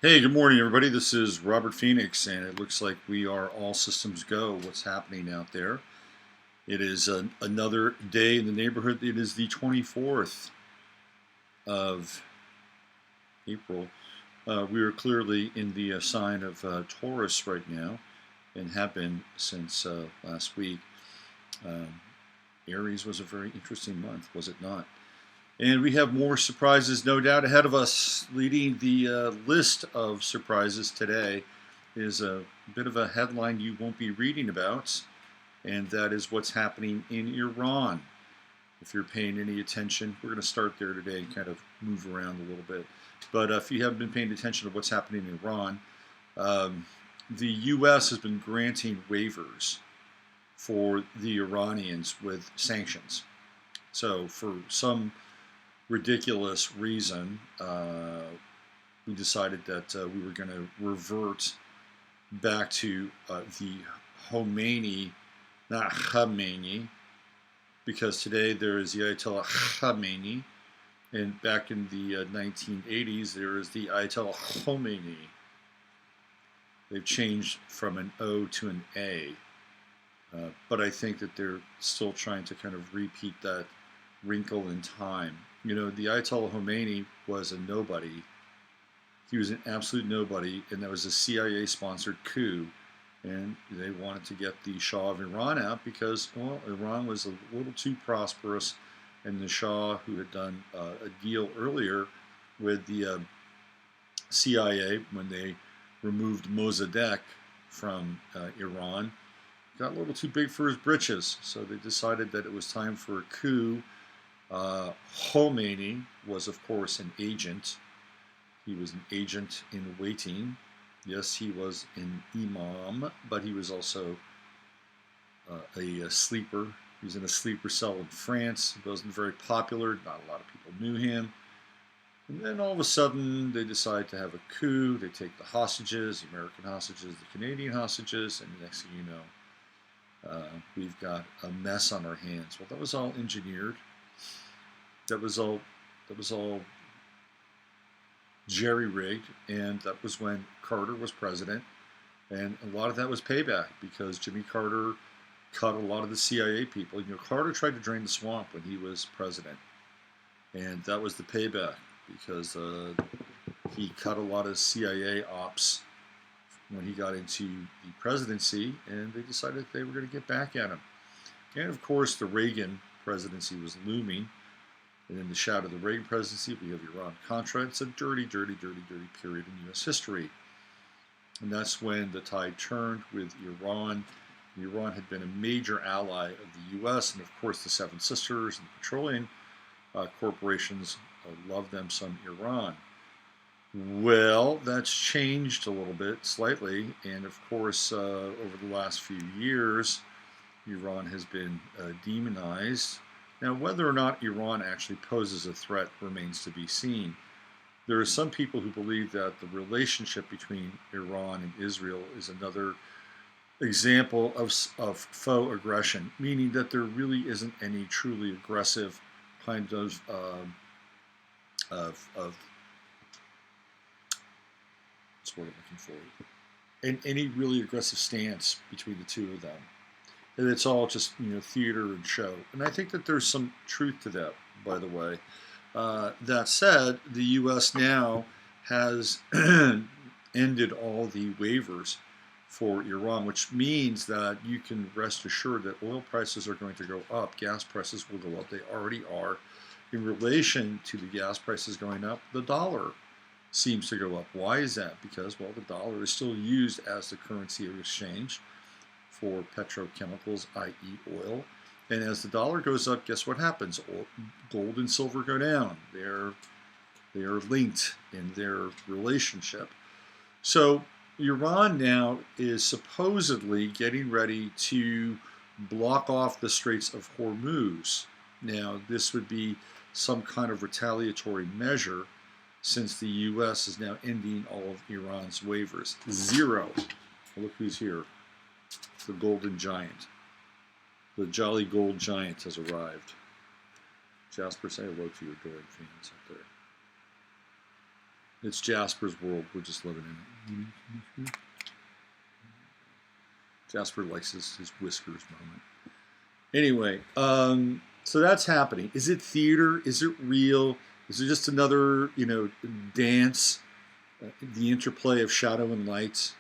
Hey, good morning, everybody. This is Robert Phoenix, and it looks like we are all systems go. What's happening out there? It is another day in the neighborhood. It is the 24th of April. We are clearly in the sign of Taurus right now, and have been since last week. Um, Aries was a very interesting month, was it not? And we have more surprises, no doubt, ahead of us. Leading the list of surprises today is a bit of a headline you won't be reading about, and that is what's happening in Iran. If you're paying any attention, we're going to start there today and kind of move around a little bit. But if you haven't been paying attention to what's happening in Iran, um, the U.S. has been granting waivers for the Iranians with sanctions. So, for some ridiculous reason, we decided that we were going to revert back to the Khomeini, not Khomeini, because today there is the Ayatollah Khomeini, and back in the 1980s there is the Ayatollah Khomeini. They've changed from an O to an A, but I think that they're still trying to kind of repeat that wrinkle in time. You know, the Ayatollah Khomeini was a nobody. He was an absolute nobody, and that was a CIA-sponsored coup. And they wanted to get the Shah of Iran out because, well, Iran was a little too prosperous, and the Shah, who had done a deal earlier with the CIA when they removed Mossadegh from Iran, got a little too big for his britches. So they decided that it was time for a coup. Khomeini was, of course, an agent. He was an agent in waiting. Yes, he was an imam, but he was also a sleeper. He was in a sleeper cell in France. He wasn't very popular. Not a lot of people knew him. And then all of a sudden, they decide to have a coup. They take the hostages, the American hostages, the Canadian hostages, and the next thing you know, we've got a mess on our hands. Well, that was all engineered. That was all. That was all jerry-rigged, and that was when Carter was president, and a lot of that was payback because Jimmy Carter cut a lot of the CIA people. You know, Carter tried to drain the swamp when he was president, and that was the payback because he cut a lot of CIA ops when he got into the presidency, and they decided they were going to get back at him. And of course, the Reagan presidency was looming. And in the shadow of the Reagan presidency, we have Iran-Contra. It's a dirty, dirty, dirty, dirty period in U.S. history. And that's when the tide turned with Iran. Iran had been a major ally of the U.S. and, of course, the Seven Sisters and the petroleum corporations love them some Iran. Well, that's changed a little bit, slightly. And, of course, over the last few years, Iran has been demonized. Now, whether or not Iran actually poses a threat remains to be seen. There are some people who believe that the relationship between Iran and Israel is another example of faux aggression, meaning that there really isn't any truly aggressive kind of what's what I'm looking for, and any really aggressive stance between the two of them. And it's all just theater and show. And I think that there's some truth to that, by the way. That said, the U.S. now has ended all the waivers for Iran, which means that you can rest assured that oil prices are going to go up, gas prices will go up. They already are. In relation to the gas prices going up, the dollar seems to go up. Why is that? Because, well, the dollar is still used as the currency of exchange for petrochemicals, i.e. oil. And as the dollar goes up, guess what happens? Gold and silver go down. They are linked in their relationship. So Iran now is supposedly getting ready to block off the Straits of Hormuz. Now, this would be some kind of retaliatory measure since the U.S. is now ending all of Iran's waivers. Zero. Look who's here. The golden giant. The jolly gold giant has arrived. Jasper, say hello to your adoring fans out there. It's Jasper's world. We're just living in it. Jasper likes his whiskers moment. Anyway, so that's happening. Is it theater? Is it real? Is it just another, dance? The interplay of shadow and light?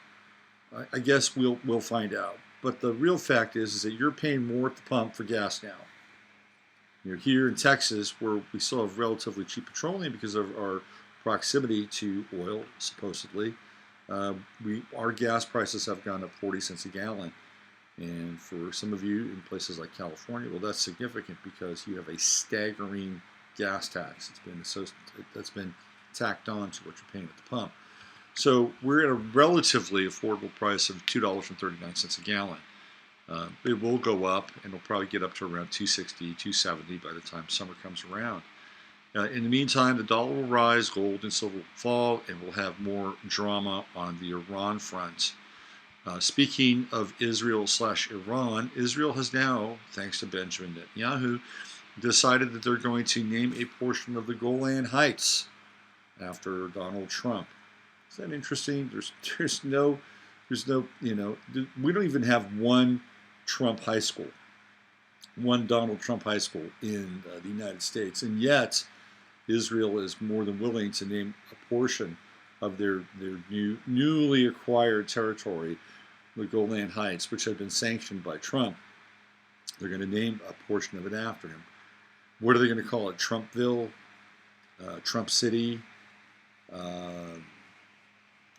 I guess we'll find out. But the real fact is that you're paying more at the pump for gas now. You're here in Texas, where we still have relatively cheap petroleum because of our proximity to oil, supposedly. Our gas prices have gone up 40 cents a gallon. And for some of you in places like California, well, that's significant because you have a staggering gas tax. That's been tacked on to what you're paying at the pump. So we're at a relatively affordable price of $2.39 a gallon. It will go up, and it'll probably get up to around $2.60, $2.70 by the time summer comes around. In the meantime, the dollar will rise, gold and silver will fall, and we'll have more drama on the Iran front. Speaking of Israel/Iran, Israel has now, thanks to Benjamin Netanyahu, decided that they're going to name a portion of the Golan Heights after Donald Trump. Is that interesting? There's no, we don't even have one Trump high school, one Donald Trump high school in the United States, and yet Israel is more than willing to name a portion of their newly acquired territory, the Golan Heights, which had been sanctioned by Trump. They're going to name a portion of it after him. What are they going to call it? Trumpville, Trump City,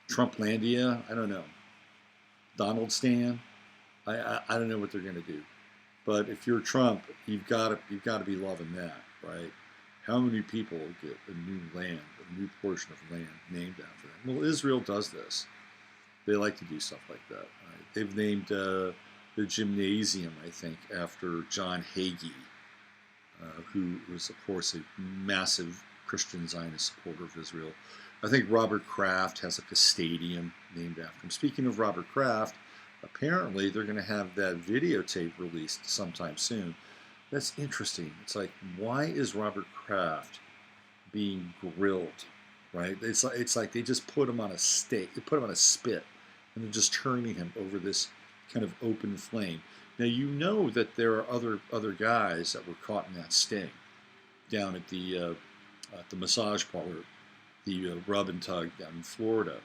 Trumplandia? I don't know. Donald Stan? I don't know what they're going to do. But if you're Trump, you've got to be loving that, right? How many people get a new portion of land named after them? Well, Israel does this. They like to do stuff like that. Right? They've named the gymnasium, I think, after John Hagee, who was, of course, a massive Christian Zionist supporter of Israel. I think Robert Kraft has like a stadium named after him. Speaking of Robert Kraft, apparently they're going to have that videotape released sometime soon. That's interesting. It's like, why is Robert Kraft being grilled? Right? It's like they just put him on a stake. They put him on a spit, and they're just turning him over this kind of open flame. Now you know that there are other guys that were caught in that sting down at the massage parlor, the rub and tug down in Florida,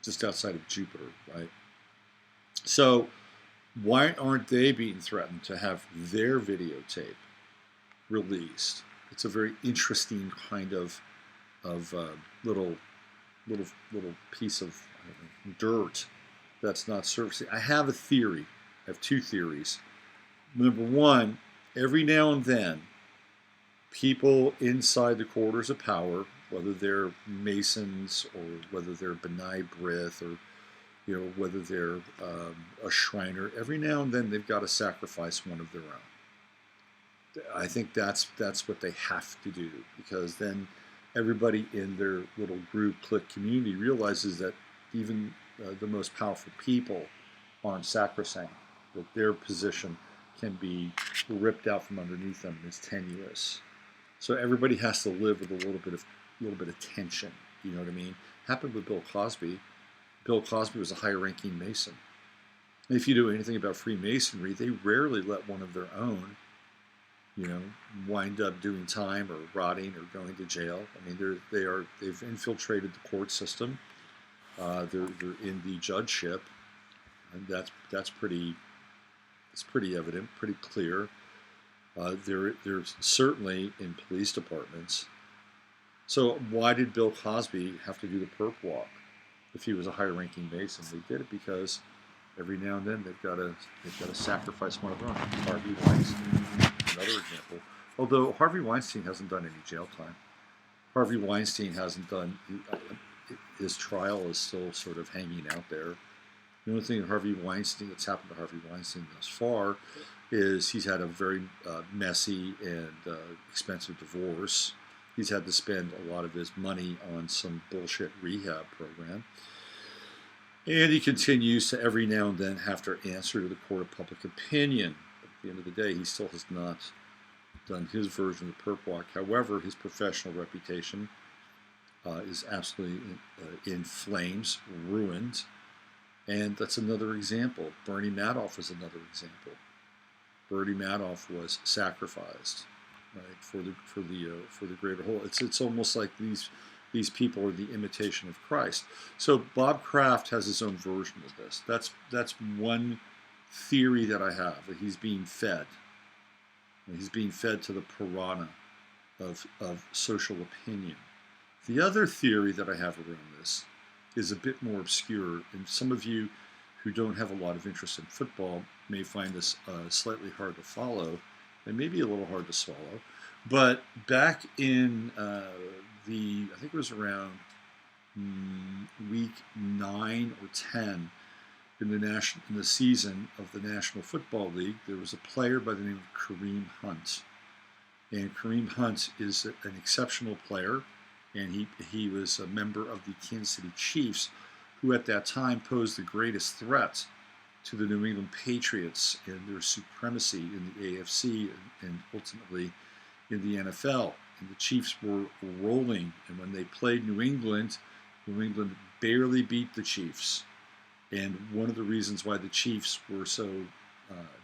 just outside of Jupiter, right? So why aren't they being threatened to have their videotape released? It's a very interesting kind of little piece of dirt that's not surfacing. I have a theory. I have two theories. Number one, every now and then, people inside the quarters of power, whether they're Masons or whether they're B'nai B'rith or whether they're a Shriner, every now and then they've got to sacrifice one of their own. I think that's what they have to do, because then everybody in their little group, clique, community realizes that even the most powerful people aren't sacrosanct, that their position can be ripped out from underneath them and is tenuous. So everybody has to live with a little bit of tension. You know what I mean? Happened with Bill Cosby. Bill Cosby was a high-ranking Mason. And if you know anything about Freemasonry, they rarely let one of their own, wind up doing time or rotting or going to jail. I mean, they've infiltrated the court system. They're in the judgeship, and that's pretty evident, pretty clear. They're certainly in police departments. So why did Bill Cosby have to do the perp walk if he was a high-ranking Mason? They did it because every now and then they've got to sacrifice one of their own. Harvey Weinstein, another example. Although Harvey Weinstein hasn't done any jail time. Harvey Weinstein hasn't done. His trial is still sort of hanging out there. The only thing that's happened to Harvey Weinstein thus far is he's had a very messy and expensive divorce. He's had to spend a lot of his money on some bullshit rehab program. And he continues to every now and then have to answer to the court of public opinion. But at the end of the day, he still has not done his version of the perp walk. However, his professional reputation is absolutely in flames, ruined. And that's another example. Bernie Madoff is another example. Bernie Madoff was sacrificed, right, for the greater whole. It's almost like these people are the imitation of Christ. So Bob Kraft has his own version of this. That's one theory that I have, that he's being fed. He's being fed to the piranha of social opinion. The other theory that I have around this is a bit more obscure, and some of you who don't have a lot of interest in football may find this slightly hard to follow, and maybe a little hard to swallow. But back in I think it was around week 9 or 10 in the season of the National Football League, there was a player by the name of Kareem Hunt. And Kareem Hunt is an exceptional player, and he was a member of the Kansas City Chiefs, who at that time posed the greatest threat to the New England Patriots and their supremacy in the AFC and ultimately in the NFL. And the Chiefs were rolling, and when they played New England barely beat the Chiefs. And one of the reasons why the Chiefs were so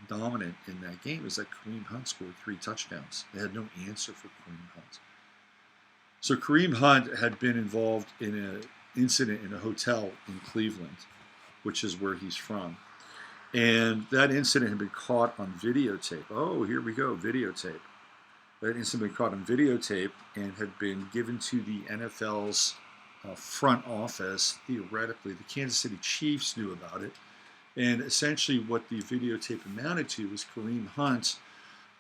dominant in that game is that Kareem Hunt scored 3 touchdowns. They had no answer for Kareem Hunt. So Kareem Hunt had been involved in an incident in a hotel in Cleveland, which is where he's from. And that incident had been caught on videotape. Oh, here we go, videotape. That incident had been caught on videotape and had been given to the NFL's front office. Theoretically, the Kansas City Chiefs knew about it. And essentially what the videotape amounted to was Kareem Hunt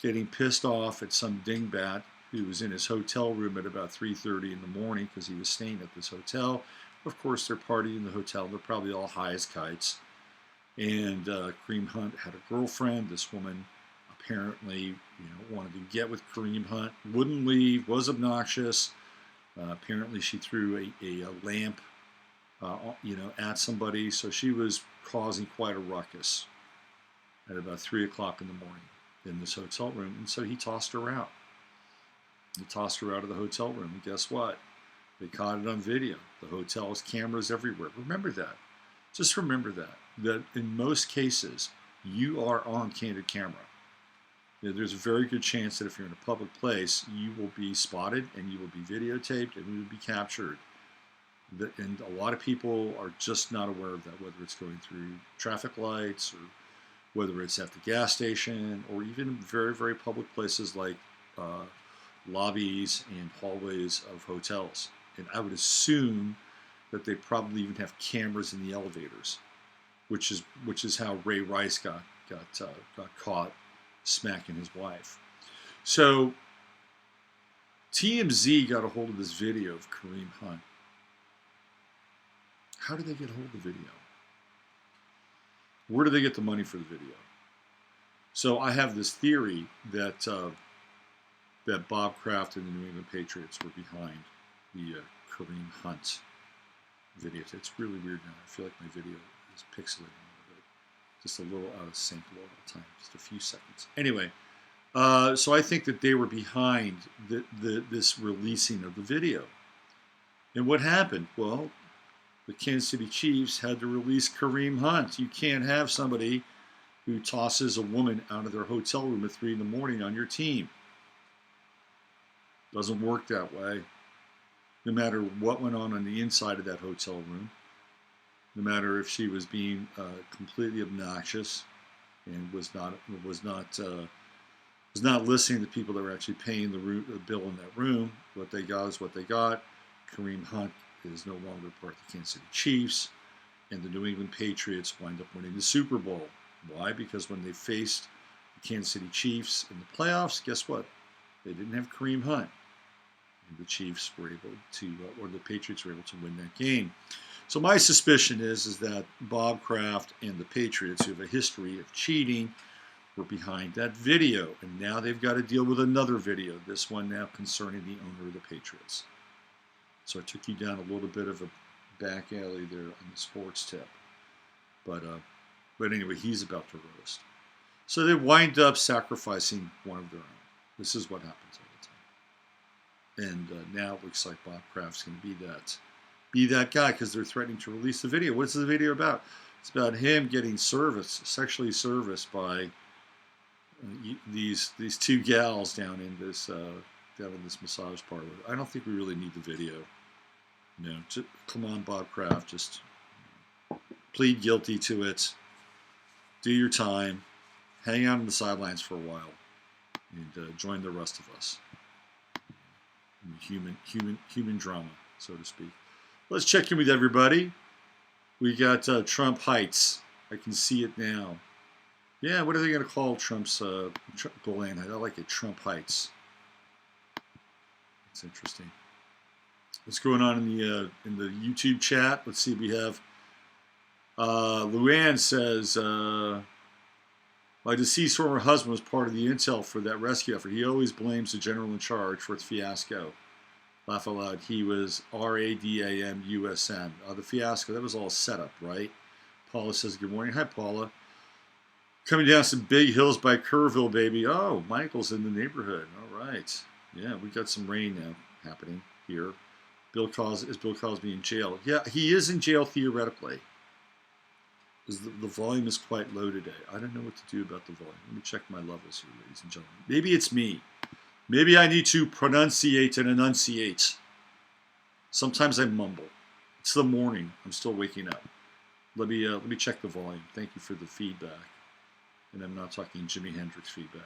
getting pissed off at some dingbat who was in his hotel room at about 3:30 in the morning because he was staying at this hotel. Of course, they're partying in the hotel. They're probably all high as kites. And Kareem Hunt had a girlfriend. This woman apparently wanted to get with Kareem Hunt, wouldn't leave, was obnoxious. Apparently she threw a lamp at somebody, so she was causing quite a ruckus at about 3 o'clock in the morning in this hotel room, and so he tossed her out. He tossed her out of the hotel room, and guess what? They caught it on video. The hotel has cameras everywhere. Remember that. Just remember that in most cases, you are on candid camera. There's a very good chance that if you're in a public place, you will be spotted and you will be videotaped and you will be captured. And a lot of people are just not aware of that, whether it's going through traffic lights or whether it's at the gas station or even very, very public places like lobbies and hallways of hotels. And I would assume that they probably even have cameras in the elevators, which is how Ray Rice got caught smacking his wife. So TMZ got a hold of this video of Kareem Hunt. How did they get a hold of the video? Where did they get the money for the video? So I have this theory that that Bob Kraft and the New England Patriots were behind the Kareem Hunt video. It's really weird now. I feel like my video is pixelating a little bit. Just a little out of sync a lot of the time. Just a few seconds. Anyway, so I think that they were behind this releasing of the video. And what happened? Well, the Kansas City Chiefs had to release Kareem Hunt. You can't have somebody who tosses a woman out of their hotel room at 3 in the morning on your team. Doesn't work that way. No matter what went on the inside of that hotel room, no matter if she was being completely obnoxious and was not listening to people that were actually paying the bill in that room. What they got is what they got. Kareem Hunt is no longer part of the Kansas City Chiefs, and the New England Patriots wind up winning the Super Bowl. Why? Because when they faced the Kansas City Chiefs in the playoffs, guess what? They didn't have Kareem Hunt. And the Chiefs were able to, or the Patriots were able to win that game. So my suspicion is that Bob Kraft and the Patriots, who have a history of cheating, were behind that video. And now they've got to deal with another video, this one now concerning the owner of the Patriots. So I took you down a little bit of a back alley there on the sports tip. But anyway, he's about to roast. So they wind up sacrificing one of their own. This is what happens all the time. And now it looks like Bob Kraft's going to be that guy because they're threatening to release the video. What's the video about? It's about him getting sexually serviced by these two gals down in this massage parlor. I don't think we really need the video. No, come on, Bob Kraft, just plead guilty to it. Do your time. Hang out on the sidelines for a while, and join the rest of us. Human drama, so to speak. Let's check in with everybody. We got Trump Heights. I can see it now. Yeah, what are they going to call Trump's Golan Heights? I like it, Trump Heights. That's interesting. What's going on in the YouTube chat? Let's see. We have Luann says my deceased former husband was part of the intel for that rescue effort. He always blames the general in charge for its fiasco. Laugh out loud. He was RADAMUSN. The fiasco, that was all set up, right? Paula says, good morning. Hi, Paula. Coming down some big hills by Kerrville, baby. Oh, Michael's in the neighborhood. All right. Yeah, we got some rain now happening here. Is Bill Cosby in jail? Yeah, he is in jail theoretically. The volume is quite low today. I don't know what to do about the volume. Let me check my levels here, ladies and gentlemen. Maybe it's me. Maybe I need to pronunciate and enunciate. Sometimes I mumble. It's the morning. I'm still waking up. Let me check the volume. Thank you for the feedback. And I'm not talking Jimi Hendrix feedback.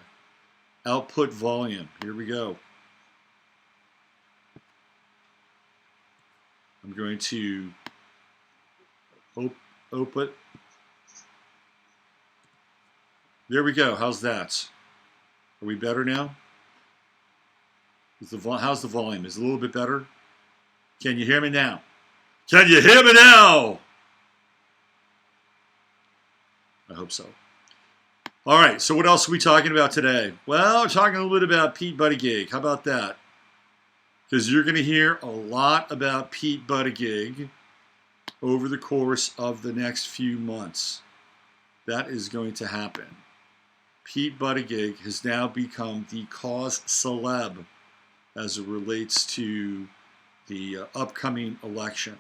Output volume. Here we go. I'm going to open. There we go. How's that? Are we better now? How's the volume? Is it a little bit better? Can you hear me now? Can you hear me now? I hope so. All right, so what else are we talking about today? Well, we're talking a little bit about Pete Buttigieg. How about that? Because you're going to hear a lot about Pete Buttigieg over the course of the next few months. That is going to happen. Pete Buttigieg has now become the cause celeb as it relates to the upcoming election.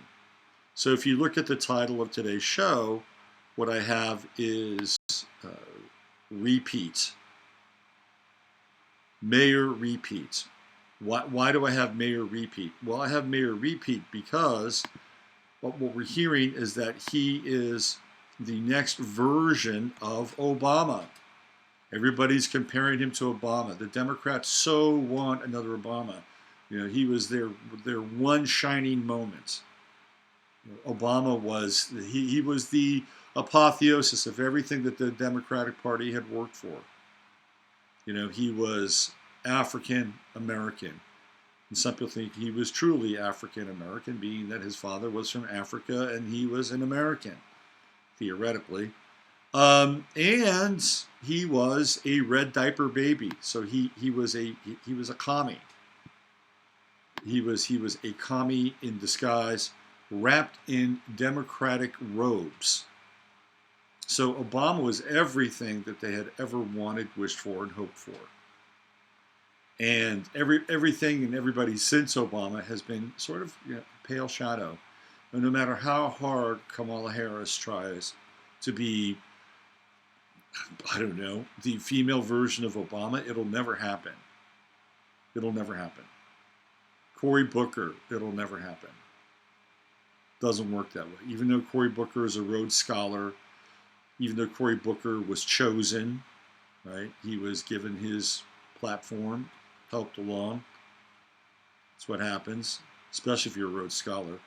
So if you look at the title of today's show, what I have is repeat. Mayor repeat. Why do I have Mayor repeat? Well, I have Mayor repeat because what we're hearing is that he is the next version of Obama. Everybody's comparing him to Obama. The Democrats so want another Obama. You know, he was their one shining moment. Obama was he was the apotheosis of everything that the Democratic Party had worked for. You know, he was African American. And some people think he was truly African American, being that his father was from Africa and he was an American, theoretically. And he was a red diaper baby, so he was a commie. He was a commie in disguise, wrapped in Democratic robes. So Obama was everything that they had ever wanted, wished for, and hoped for. And everything and everybody since Obama has been sort of pale shadow. And no matter how hard Kamala Harris tries to be, I don't know, the female version of Obama, it'll never happen. It'll never happen. Cory Booker, it'll never happen. Doesn't work that way. Even though Cory Booker is a Rhodes Scholar, even though Cory Booker was chosen, right? He was given his platform, helped along. That's what happens, especially if you're a Rhodes Scholar.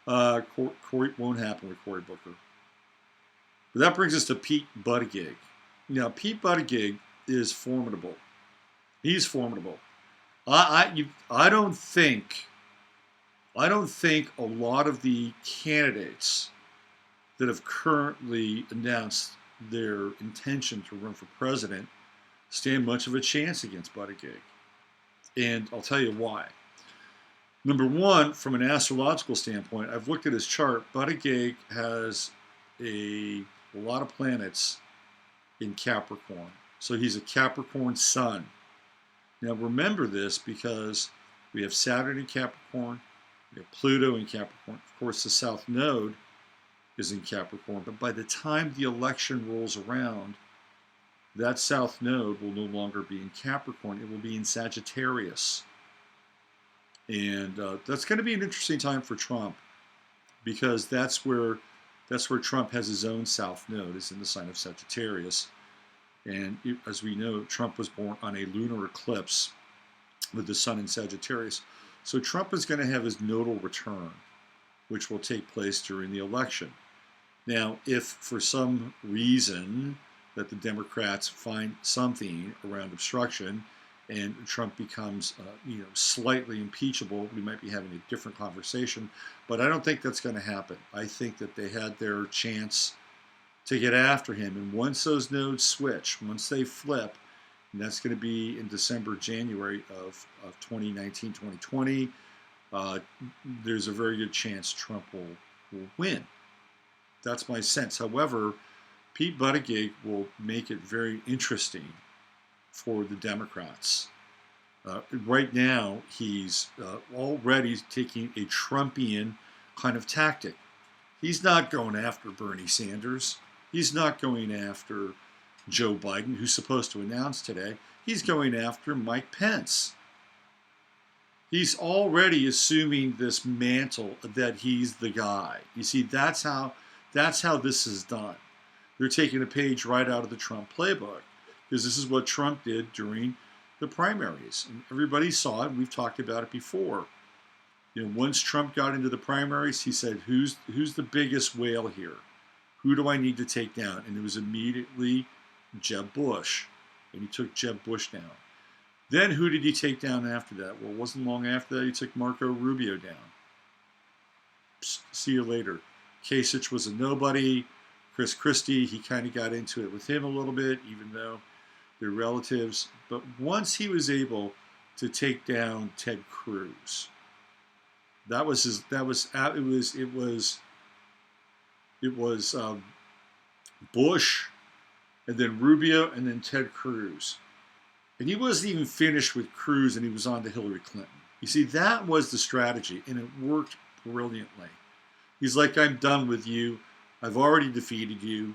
Cory won't happen with Cory Booker. But that brings us to Pete Buttigieg. Now, Pete Buttigieg is formidable. He's formidable. I don't think a lot of the candidates that have currently announced their intention to run for president stand much of a chance against Buttigieg. And I'll tell you why. Number one, from an astrological standpoint, I've looked at his chart. Buttigieg has a lot of planets in Capricorn. So he's a Capricorn sun. Now remember this because We have Saturn in Capricorn. We have Pluto in Capricorn. Of course, the South Node is in Capricorn. But by the time the election rolls around, that South Node will no longer be in Capricorn. It will be in Sagittarius. And that's going to be an interesting time for Trump, because that's where Trump has his own South Node, is in the sign of Sagittarius. And as we know, Trump was born on a lunar eclipse with the sun in Sagittarius. So Trump is going to have his nodal return, which will take place during the election. Now, if for some reason that the Democrats find something around obstruction and Trump becomes slightly impeachable, we might be having a different conversation. But I don't think that's going to happen. I think that they had their chance to get after him. And once those nodes switch, once they flip, and that's going to be in December, January of 2019, 2020, there's a very good chance Trump will win. That's my sense. However, Pete Buttigieg will make it very interesting for the Democrats. Right now, he's already taking a Trumpian kind of tactic. He's not going after Bernie Sanders. He's not going after Joe Biden, who's supposed to announce today. He's going after Mike Pence. He's already assuming this mantle that he's the guy. You see, that's how this is done. They're taking a page right out of the Trump playbook, because this is what Trump did during the primaries. And everybody saw it. We've talked about it before. Once Trump got into the primaries, he said, who's the biggest whale here? Who do I need to take down? And it was immediately Jeb Bush. And he took Jeb Bush down. Then who did he take down after that? Well, it wasn't long after that he took Marco Rubio down. See you later. Kasich was a nobody. Chris Christie, he kind of got into it with him a little bit, even though they're relatives. But once he was able to take down Ted Cruz, it was Bush, and then Rubio, and then Ted Cruz. And he wasn't even finished with Cruz, and he was on to Hillary Clinton. You see, that was the strategy, and it worked brilliantly. He's like, I'm done with you. I've already defeated you.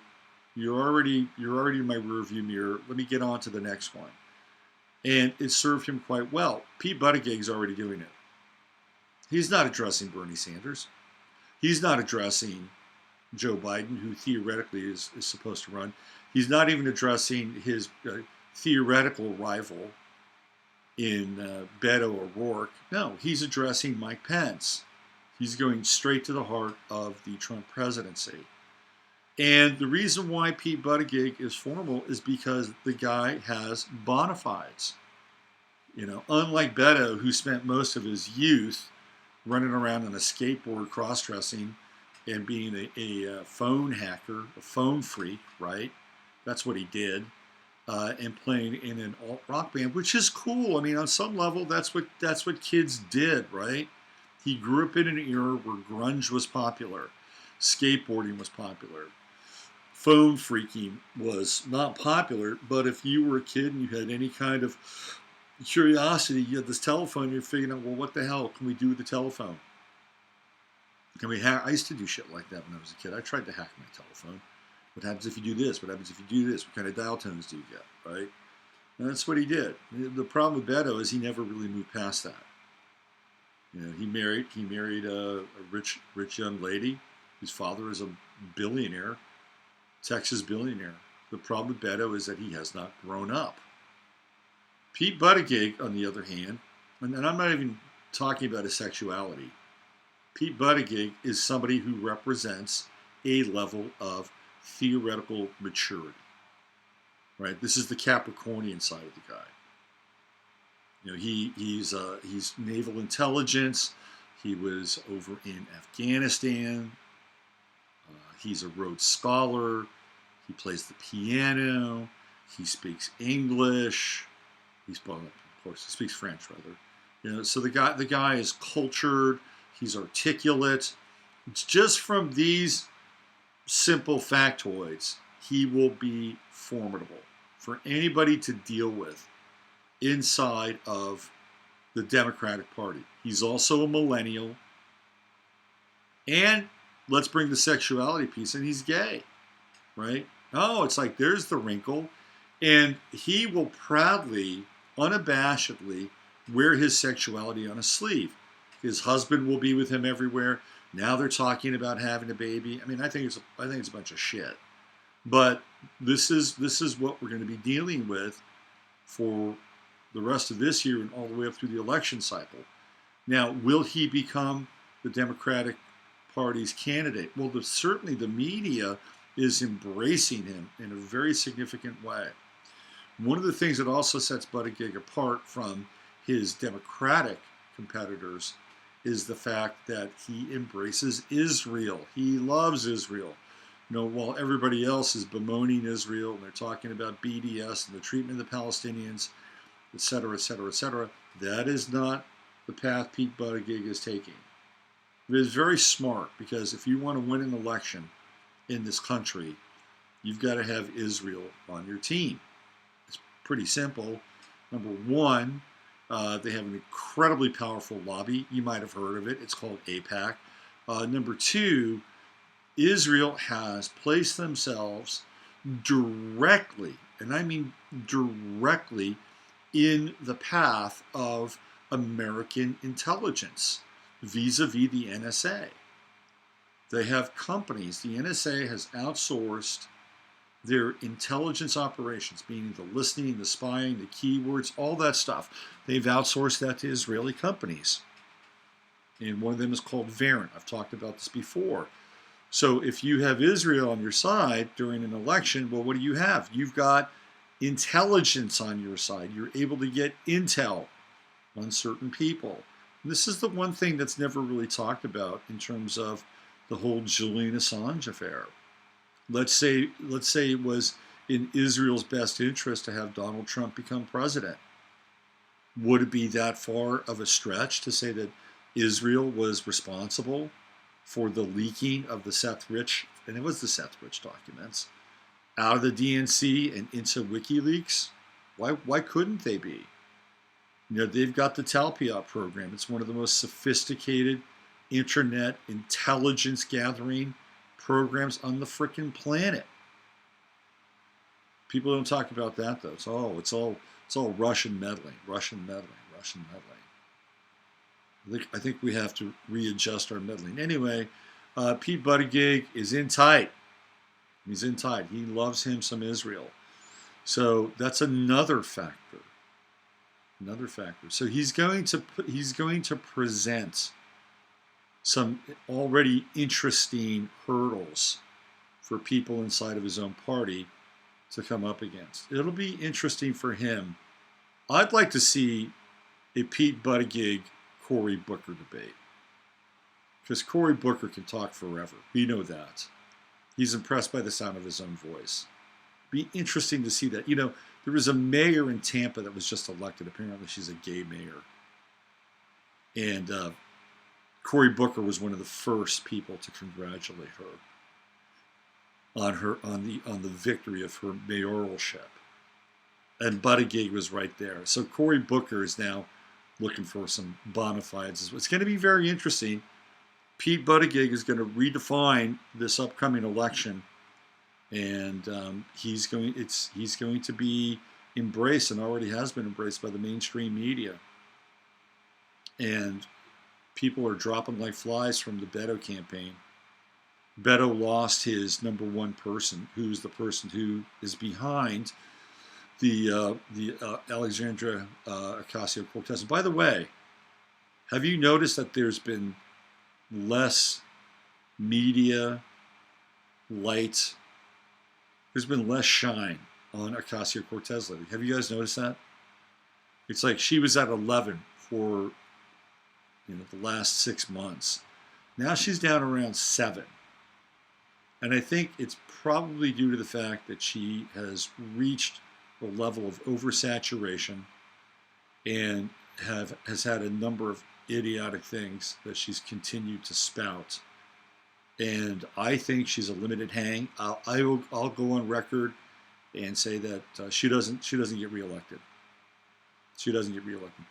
You're already in my rearview mirror. Let me get on to the next one. And it served him quite well. Pete Buttigieg's already doing it. He's not addressing Bernie Sanders. He's not addressing Joe Biden, who theoretically is supposed to run. He's not even addressing his theoretical rival in Beto O'Rourke. No, he's addressing Mike Pence. He's going straight to the heart of the Trump presidency. And the reason why Pete Buttigieg is formal is because the guy has bona fides. Unlike Beto, who spent most of his youth running around on a skateboard, cross-dressing, and being a phone hacker, a phone freak, right? That's what he did, and playing in an alt-rock band, which is cool. I mean, on some level, that's what kids did, right? He grew up in an era where grunge was popular, skateboarding was popular, phone freaking was not popular. But if you were a kid and you had any kind of curiosity, you had this telephone, you're figuring out, well, what the hell can we do with the telephone? Can we hack? I used to do shit like that when I was a kid. I tried to hack my telephone. What happens if you do this? What happens if you do this? What kind of dial tones do you get, right? And that's what he did. The problem with Beto is he never really moved past that. He married a rich young lady whose father is a billionaire, Texas billionaire. The problem with Beto is that he has not grown up. Pete Buttigieg, on the other hand, and I'm not even talking about his sexuality, Pete Buttigieg is somebody who represents a level of theoretical maturity, right? This is the Capricornian side of the guy. He's naval intelligence. He was over in Afghanistan. He's a Rhodes Scholar. He plays the piano. He speaks English. Of course, he speaks French, rather. So the guy is cultured. He's articulate. It's just from these simple factoids, he will be formidable for anybody to deal with inside of the Democratic Party. He's also a millennial. And let's bring the sexuality piece, and he's gay, right? Oh, it's like there's the wrinkle. And he will proudly, unabashedly wear his sexuality on his sleeve. His husband will be with him everywhere. Now they're talking about having a baby. I mean, I think it's a bunch of shit. But this is what we're going to be dealing with for the rest of this year and all the way up through the election cycle. Now, will he become the Democratic Party's candidate? Well, certainly the media is embracing him in a very significant way. One of the things that also sets Buttigieg apart from his Democratic competitors is the fact that he embraces Israel. He loves Israel. You know, while everybody else is bemoaning Israel and they're talking about BDS and the treatment of the Palestinians, et cetera, et cetera, et cetera, that is not the path Pete Buttigieg is taking. It is very smart, because if you want to win an election in this country, you've got to have Israel on your team. It's pretty simple. Number one, they have an incredibly powerful lobby. You might have heard of it. It's called AIPAC. Number two, Israel has placed themselves directly, and I mean directly, in the path of American intelligence vis-a-vis the NSA. They have companies. The NSA has outsourced their intelligence operations, meaning the listening, the spying, the keywords, all that stuff. They've outsourced that to Israeli companies. And one of them is called Verint. I've talked about this before. So if you have Israel on your side during an election, well, what do you have? You've got intelligence on your side. You're able to get intel on certain people. And this is the one thing that's never really talked about in terms of the whole Julian Assange affair. Let's say it was in Israel's best interest to have Donald Trump become president. Would it be that far of a stretch to say that Israel was responsible for the leaking of the Seth Rich, and it was the Seth Rich documents, out of the DNC and into WikiLeaks? Why couldn't they be? You know, they've got the Talpiot program. It's one of the most sophisticated internet intelligence gathering programs on the frickin' planet. People don't talk about that though. It's all Russian meddling. I think we have to readjust our meddling. Anyway, Pete Buttigieg is in tight. He's in tight. He loves him some Israel. So that's another factor. So he's going to present some already interesting hurdles for people inside of his own party to come up against. It'll be interesting for him. I'd like to see a Pete Buttigieg Cory Booker debate, because Cory Booker can talk forever. We know that. He's impressed by the sound of his own voice. Be interesting to see that. You know, there was a mayor in Tampa that was just elected. Apparently she's a gay mayor. And Cory Booker was one of the first people to congratulate her on the victory of her mayoralship. And Buttigieg was right there. So Cory Booker is now looking for some bona fides. It's going to be very interesting. Pete Buttigieg is going to redefine this upcoming election, and he's going to be embraced, and already has been embraced, by the mainstream media. And people are dropping like flies from the Beto campaign. Beto lost his number one person, who's the person who is behind the Alexandria Ocasio-Cortez. And by the way, have you noticed that there's been less media light? There's been less shine on Ocasio-Cortez lately. Have you guys noticed that? It's like she was at 11 for the last 6 months. Now she's down around 7. And I think it's probably due to the fact that she has reached a level of oversaturation and has had a number of idiotic things that she's continued to spout. And I think she's a limited hang. I'll go on record and say that she doesn't get reelected. She doesn't get reelected.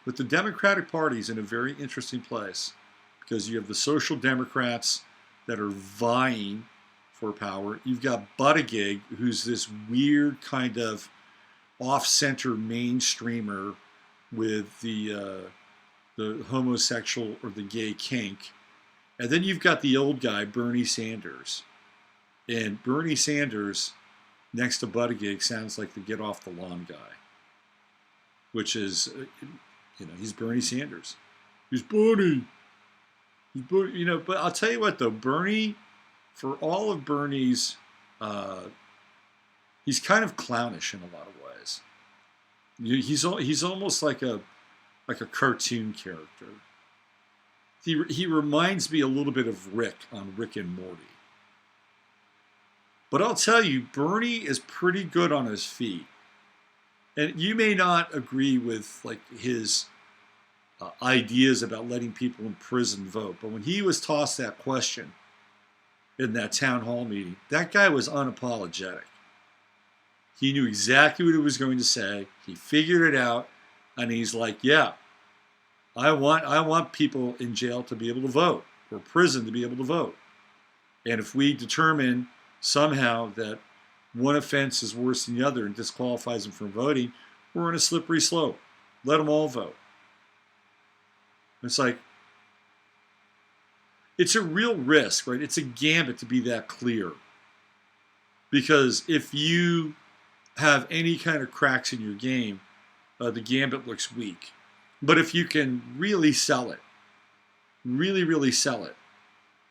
But the Democratic Party is in a very interesting place because you have the Social Democrats that are vying for power. You've got Buttigieg, who's this weird kind of off-center mainstreamer with the homosexual or the gay kink. And then you've got the old guy, Bernie Sanders. And Bernie Sanders, next to Buttigieg, sounds like the get off the lawn guy, which is, he's Bernie Sanders. He's Bernie. But I'll tell you what, though, Bernie, for all of Bernie's, he's kind of clownish in a lot of ways. He's almost like a cartoon character. He reminds me a little bit of Rick on Rick and Morty. But I'll tell you, Bernie is pretty good on his feet. And you may not agree with like his ideas about letting people in prison vote, but when he was tossed that question in that town hall meeting, that guy was unapologetic. He knew exactly what he was going to say. He figured it out, and he's like, "Yeah, I want people in jail to be able to vote, or prison to be able to vote. And if we determine somehow that one offense is worse than the other and disqualifies them from voting, we're on a slippery slope. Let them all vote." It's like, it's a real risk, right? It's a gambit to be that clear. Because if you have any kind of cracks in your game, the gambit looks weak. But if you can really sell it, really sell it,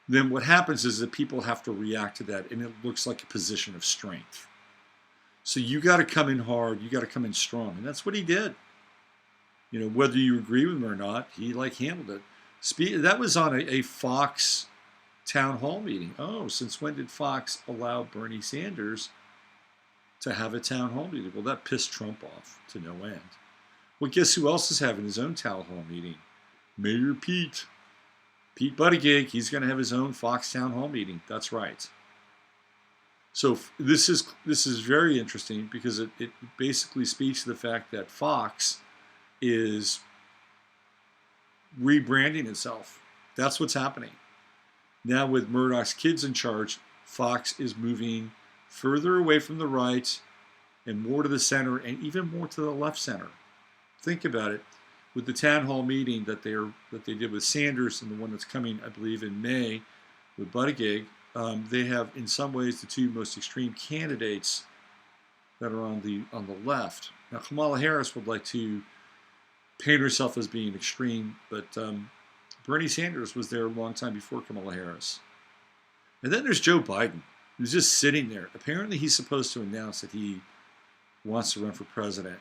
then what happens is that people have to react to that, and it looks like a position of strength. So you got to come in hard, you got to come in strong, and that's what he did. Whether you agree with him or not, he handled it. That was on a Fox town hall meeting. Oh, since when did Fox allow Bernie Sanders to have a town hall meeting? Well, that pissed Trump off to no end. Well, guess who else is having his own town hall meeting? Mayor Pete Buttigieg. He's going to have his own Fox town hall meeting. That's right. So this is very interesting because it basically speaks to the fact that Fox is rebranding itself. That's what's happening. Now with Murdoch's kids in charge, Fox is moving further away from the right and more to the center and even more to the left center. Think about it. With the town hall meeting that they did with Sanders and the one that's coming, I believe, in May with Buttigieg, they have in some ways the two most extreme candidates that are on the left. Now Kamala Harris would like to paint herself as being extreme, but Bernie Sanders was there a long time before Kamala Harris. And then there's Joe Biden, who's just sitting there. Apparently he's supposed to announce that he wants to run for president.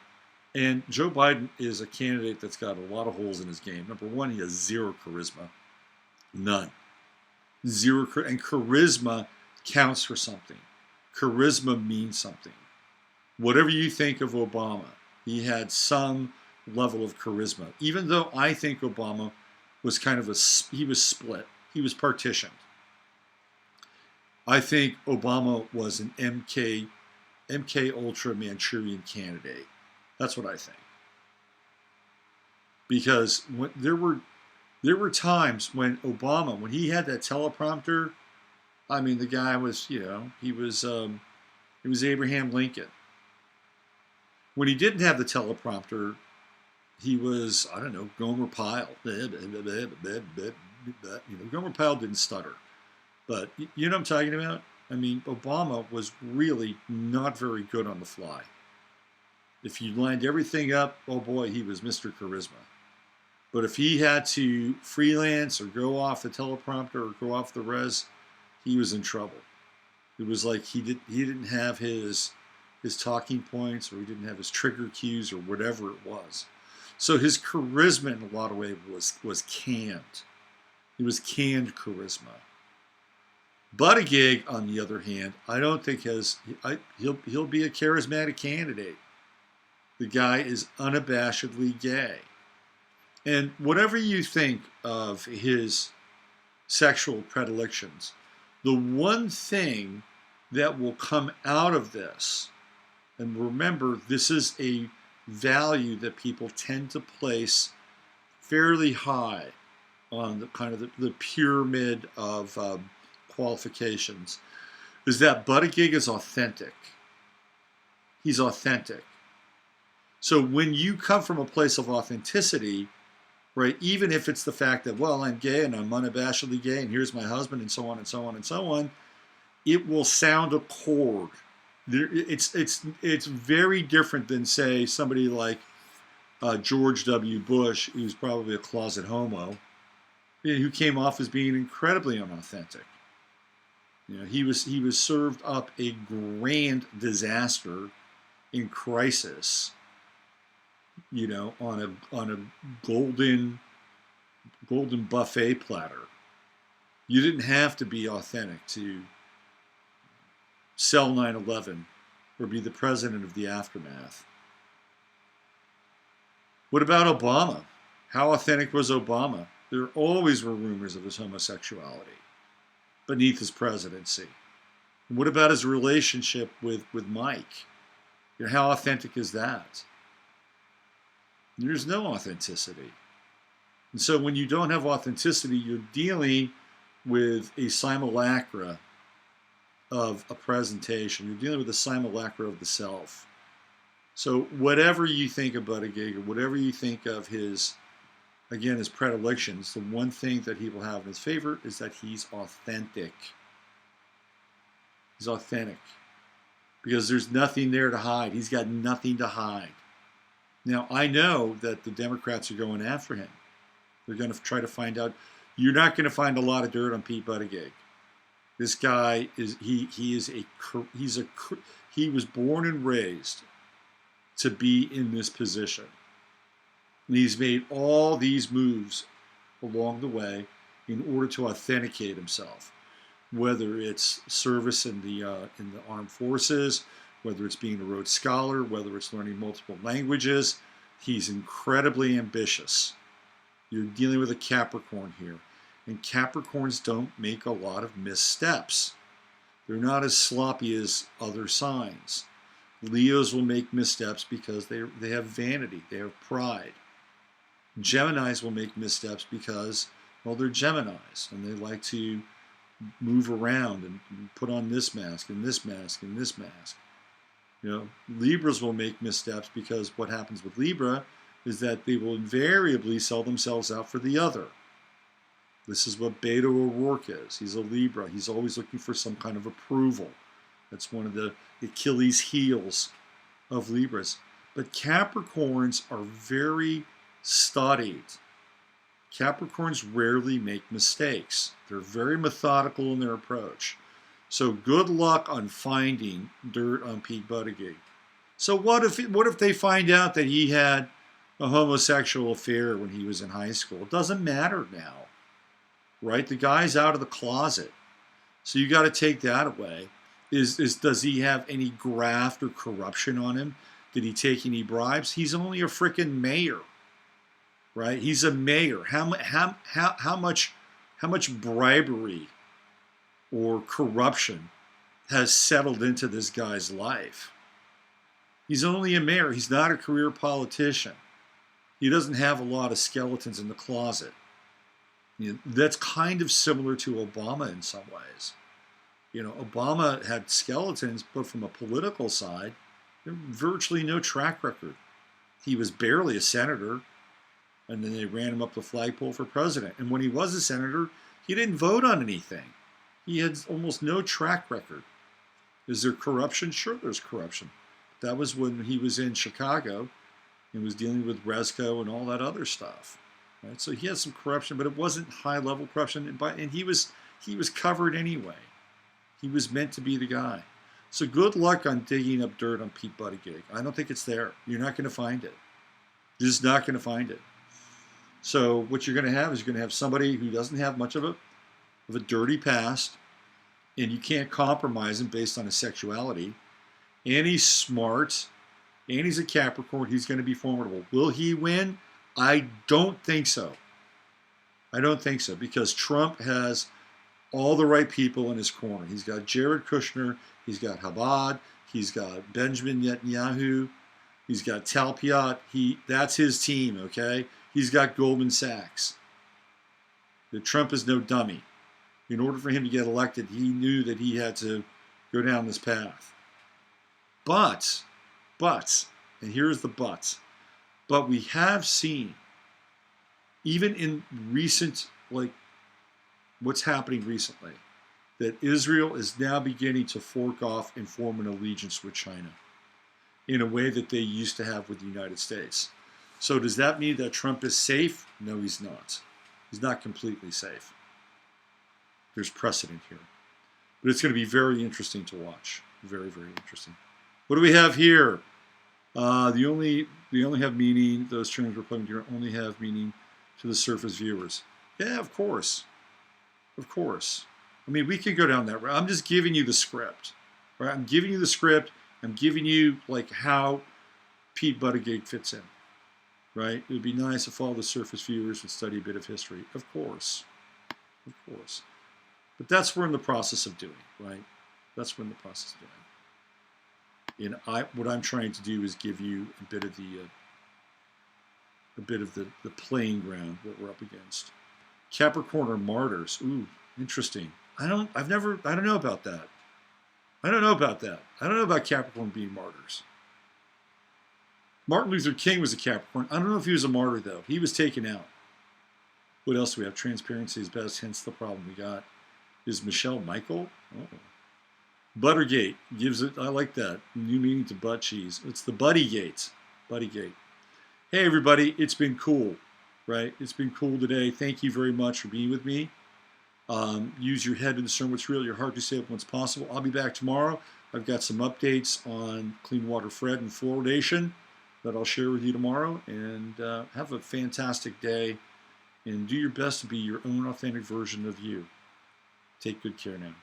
And Joe Biden is a candidate that's got a lot of holes in his game. Number one, he has zero charisma. None. Zero. And charisma counts for something. Charisma means something. Whatever you think of Obama, he had some level of charisma. Even though I think Obama was he was split. He was partitioned. I think Obama was an MK Ultra Manchurian candidate. That's what I think. Because there were times when Obama, when he had that teleprompter, I mean, the guy was, he was Abraham Lincoln. When he didn't have the teleprompter, he was, I don't know, Gomer Pyle. Gomer Pyle didn't stutter. But you know what I'm talking about? I mean, Obama was really not very good on the fly. If you lined everything up, oh boy, he was Mr. Charisma. But if he had to freelance or go off the teleprompter or go off the res, he was in trouble. It was like he didn't have his talking points, or he didn't have his trigger cues, or whatever it was. So his charisma in a lot of ways was canned. It was canned charisma. Buttigieg, on the other hand, I don't think he'll be a charismatic candidate. The guy is unabashedly gay. And whatever you think of his sexual predilections, the one thing that will come out of this, and remember, this is a value that people tend to place fairly high on the kind of the pyramid of qualifications, is that Buttigieg is authentic. He's authentic. So when you come from a place of authenticity, right, even if it's the fact that, well, I'm gay and I'm unabashedly gay and here's my husband and so on and so on and so on, it will sound a chord. It's very different than, say, somebody like George W. Bush, who's probably a closet homo, who came off as being incredibly unauthentic. He was served up a grand disaster in crisis, on a golden buffet platter. You didn't have to be authentic to sell 9/11 or be the president of the aftermath. What about Obama? How authentic was Obama? There always were rumors of his homosexuality beneath his presidency. And what about his relationship with Mike? How authentic is that? There's no authenticity. And so when you don't have authenticity, you're dealing with a simulacra of a presentation. You're dealing with a simulacra of the self. So whatever you think of Buttigieg, or whatever you think of his predilections, the one thing that he will have in his favor is that he's authentic. He's authentic. Because there's nothing there to hide. He's got nothing to hide. Now, I know that the Democrats are going after him. They're going to try to find out. You're not going to find a lot of dirt on Pete Buttigieg. This guy he was born and raised to be in this position. And he's made all these moves along the way in order to authenticate himself, whether it's service in the armed forces, whether it's being a Rhodes Scholar, whether it's learning multiple languages. He's incredibly ambitious. You're dealing with a Capricorn here. And Capricorns don't make a lot of missteps. They're not as sloppy as other signs. Leos will make missteps because they have vanity, they have pride. Geminis will make missteps because, well, they're Geminis, and they like to move around and put on this mask and this mask and this mask. Libras will make missteps because what happens with Libra is that they will invariably sell themselves out for the other. This is what Beto O'Rourke is. He's a Libra. He's always looking for some kind of approval. That's one of the Achilles heels of Libras. But Capricorns are very studied. Capricorns rarely make mistakes. They're very methodical in their approach. So good luck on finding dirt on Pete Buttigieg. So what if they find out that he had a homosexual affair when he was in high school? It doesn't matter now, right? The guy's out of the closet. So you got to take that away. Does he have any graft or corruption on him? Did he take any bribes? He's only a freaking mayor, right? He's a mayor. How much bribery or corruption has settled into this guy's life? He's only a mayor. He's not a career politician. He doesn't have a lot of skeletons in the closet. That's kind of similar to Obama in some ways. Obama had skeletons, but from a political side, virtually no track record. He was barely a senator, and then they ran him up the flagpole for president. And when he was a senator, he didn't vote on anything. He had almost no track record. Is there corruption? Sure, there's corruption. That was when he was in Chicago and was dealing with Resco and all that other stuff. Right? So he had some corruption, but it wasn't high-level corruption, and he was covered anyway. He was meant to be the guy. So good luck on digging up dirt on Pete Buttigieg. I don't think it's there. You're not going to find it. You're just not going to find it. So what you're going to have is you're going to have somebody who doesn't have much of a dirty past, and you can't compromise him based on his sexuality. And he's smart, and he's a Capricorn. He's going to be formidable. Will he win? I don't think so. I don't think so, because Trump has all the right people in his corner. He's got Jared Kushner, he's got Chabad, he's got Benjamin Netanyahu, he's got Talpiot. That's his team, okay? He's got Goldman Sachs. That Trump is no dummy. In order for him to get elected, he knew that he had to go down this path. But, and here's the but we have seen, even in recent, like what's happening recently, that Israel is now beginning to fork off and form an allegiance with China in a way that they used to have with the United States. So does that mean that Trump is safe? No, he's not. He's not completely safe. There's precedent here. But it's going to be very interesting to watch. Very, very interesting. What do we have here? They only have meaning, those terms we're playing here only have meaning to the surface viewers. Yeah, of course. Of course. I mean, we could go down that route. I'm just giving you the script. Right? I'm giving you the script. I'm giving you like how Pete Buttigieg fits in. Right? It would be nice if all the surface viewers would study a bit of history. Of course. Of course. But that's what we're in the process of doing, right? That's what we're in the process of doing. And what I'm trying to do is give you a bit of the playing ground, what we're up against. Capricorn are martyrs. Ooh, interesting. I don't know about that. I don't know about that. I don't know about Capricorn being martyrs. Martin Luther King was a Capricorn. I don't know if he was a martyr, though. He was taken out. What else do we have? Transparency is best, hence the problem we got. Is Michelle Michael? Oh. Buttergate gives it, I like that, new meaning to butt cheese. It's the Buttygate. Buttygate. Hey, everybody, it's been cool, right? It's been cool today. Thank you very much for being with me. Use your head to discern what's real, your heart to save what's possible. I'll be back tomorrow. I've got some updates on clean water Fred and fluoridation that I'll share with you tomorrow. And have a fantastic day. And do your best to be your own authentic version of you. Take good care now.